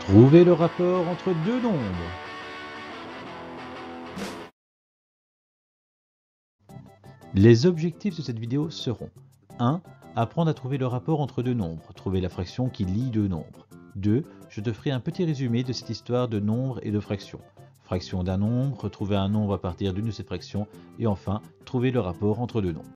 Trouvez le rapport entre deux nombres. Les objectifs de cette vidéo seront 1. Apprendre à trouver le rapport entre deux nombres, trouver la fraction qui lie deux nombres. 2. Je te ferai un petit résumé de cette histoire de nombres et de fractions. Fraction d'un nombre, retrouver un nombre à partir d'une de ces fractions, et enfin, trouver le rapport entre deux nombres.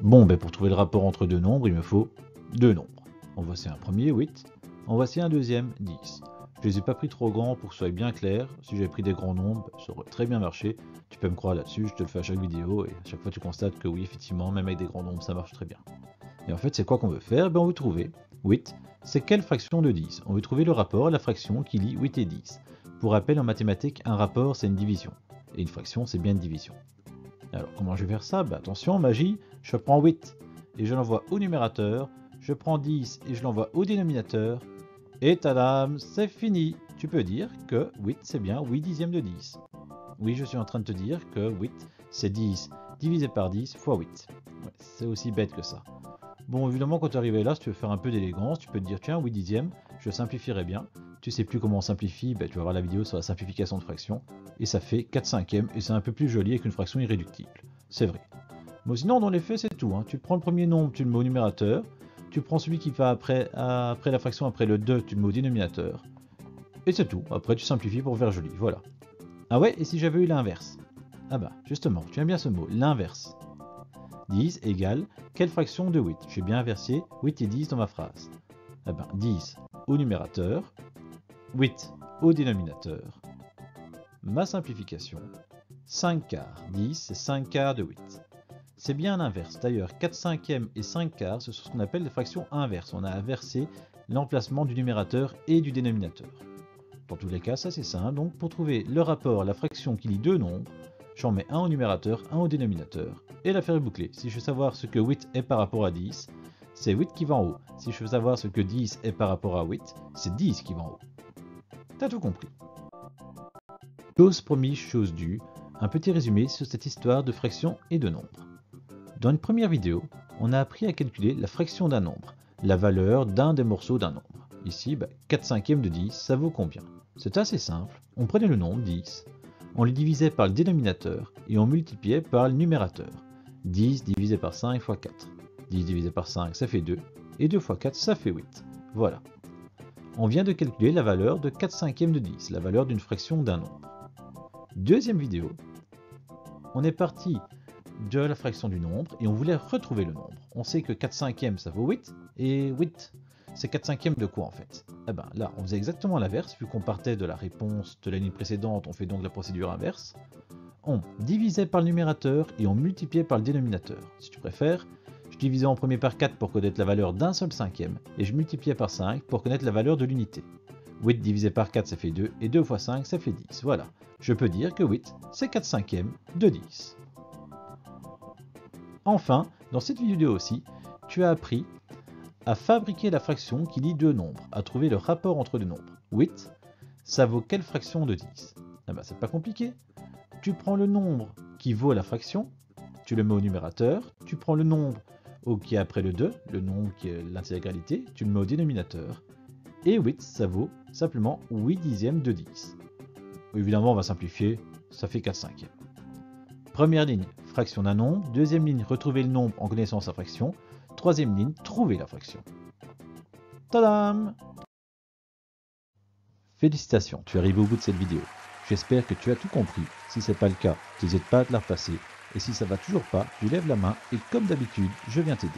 Bon, pour trouver le rapport entre deux nombres, il me faut deux nombres. En voici un premier, 8. En voici un deuxième, 10. Je les ai pas pris trop grands pour que ce soit bien clair. Si j'avais pris des grands nombres, ça aurait très bien marché. Tu peux me croire là-dessus, je te le fais à chaque vidéo et à chaque fois tu constates que oui, effectivement, même avec des grands nombres, ça marche très bien. Et en fait, c'est quoi qu'on veut faire? On veut trouver 8, c'est quelle fraction de 10? On veut trouver le rapport à la fraction qui lie 8 et 10. Pour rappel, en mathématiques, un rapport, c'est une division. Et une fraction, c'est bien une division. Alors, comment je vais faire ça? Attention, magie, je prends 8 et je l'envoie au numérateur. Je prends 10 et je l'envoie au dénominateur. Et tadam, c'est fini. Tu peux dire que 8, c'est bien 8 dixièmes de 10. Oui, je suis en train de te dire que 8, c'est 10 divisé par 10 fois 8. Ouais, c'est aussi bête que ça. Bon, évidemment, quand tu arrives là, si tu veux faire un peu d'élégance, tu peux te dire, tiens, 8 dixièmes, je simplifierai bien. Tu sais plus comment on simplifie, tu vas voir la vidéo sur la simplification de fractions. Et ça fait 4 cinquièmes, et c'est un peu plus joli avec une fraction irréductible. C'est vrai. Bon, sinon, dans les faits, c'est tout. Tu prends le premier nombre, tu le mets au numérateur. Tu prends celui qui va après la fraction, après le 2, tu le mets au dénominateur. Et c'est tout. Après, tu simplifies pour faire joli. Voilà. Ah ouais, et si j'avais eu l'inverse? Justement, tu aimes bien ce mot, l'inverse. 10 égale, quelle fraction de 8? J'ai bien inversé 8 et 10 dans ma phrase. 10 au numérateur, 8 au dénominateur. Ma simplification, 5 quarts. 10, c'est 5 quarts de 8. C'est bien l'inverse. D'ailleurs, 4 cinquièmes et 5 quarts, ce sont ce qu'on appelle des fractions inverses. On a inversé l'emplacement du numérateur et du dénominateur. Dans tous les cas, ça c'est simple. Donc, pour trouver le rapport à la fraction qui lie deux nombres, j'en mets un au numérateur, un au dénominateur. Et l'affaire est bouclée. Si je veux savoir ce que 8 est par rapport à 10, c'est 8 qui va en haut. Si je veux savoir ce que 10 est par rapport à 8, c'est 10 qui va en haut. T'as tout compris. Chose promise, chose due. Un petit résumé sur cette histoire de fractions et de nombres. Dans une première vidéo, on a appris à calculer la fraction d'un nombre, la valeur d'un des morceaux d'un nombre. Ici, 4 cinquièmes de 10, ça vaut combien? C'est assez simple, on prenait le nombre 10, on le divisait par le dénominateur et on multipliait par le numérateur. 10 divisé par 5 fois 4. 10 divisé par 5, ça fait 2, et 2 fois 4, ça fait 8. Voilà. On vient de calculer la valeur de 4 cinquièmes de 10, la valeur d'une fraction d'un nombre. Deuxième vidéo, on est parti de la fraction du nombre et on voulait retrouver le nombre. On sait que 4 cinquièmes ça vaut 8 et 8 c'est 4 cinquièmes de quoi en fait? Là on faisait exactement l'inverse vu qu'on partait de la réponse de la ligne précédente, on fait donc la procédure inverse. On divisait par le numérateur et on multipliait par le dénominateur. Si tu préfères, je divisais en premier par 4 pour connaître la valeur d'un seul cinquième et je multipliais par 5 pour connaître la valeur de l'unité. 8 divisé par 4 ça fait 2 et 2 fois 5 ça fait 10. Voilà, je peux dire que 8 c'est 4 cinquièmes de 10. Enfin, dans cette vidéo aussi, tu as appris à fabriquer la fraction qui lie deux nombres, à trouver le rapport entre deux nombres. 8, ça vaut quelle fraction de 10? C'est pas compliqué. Tu prends le nombre qui vaut la fraction, tu le mets au numérateur, tu prends le nombre qui est après le 2, le nombre qui est l'intégralité, tu le mets au dénominateur, et 8, ça vaut simplement 8 dixièmes de 10. Évidemment, on va simplifier, ça fait 4 cinquièmes. Première ligne, fraction d'un nombre. Deuxième ligne, retrouver le nombre en connaissant sa fraction. Troisième ligne, trouver la fraction. Tadam! Félicitations, tu es arrivé au bout de cette vidéo. J'espère que tu as tout compris. Si ce n'est pas le cas, n'hésite pas à te la repasser. Et si ça va toujours pas, tu lèves la main et comme d'habitude, je viens t'aider.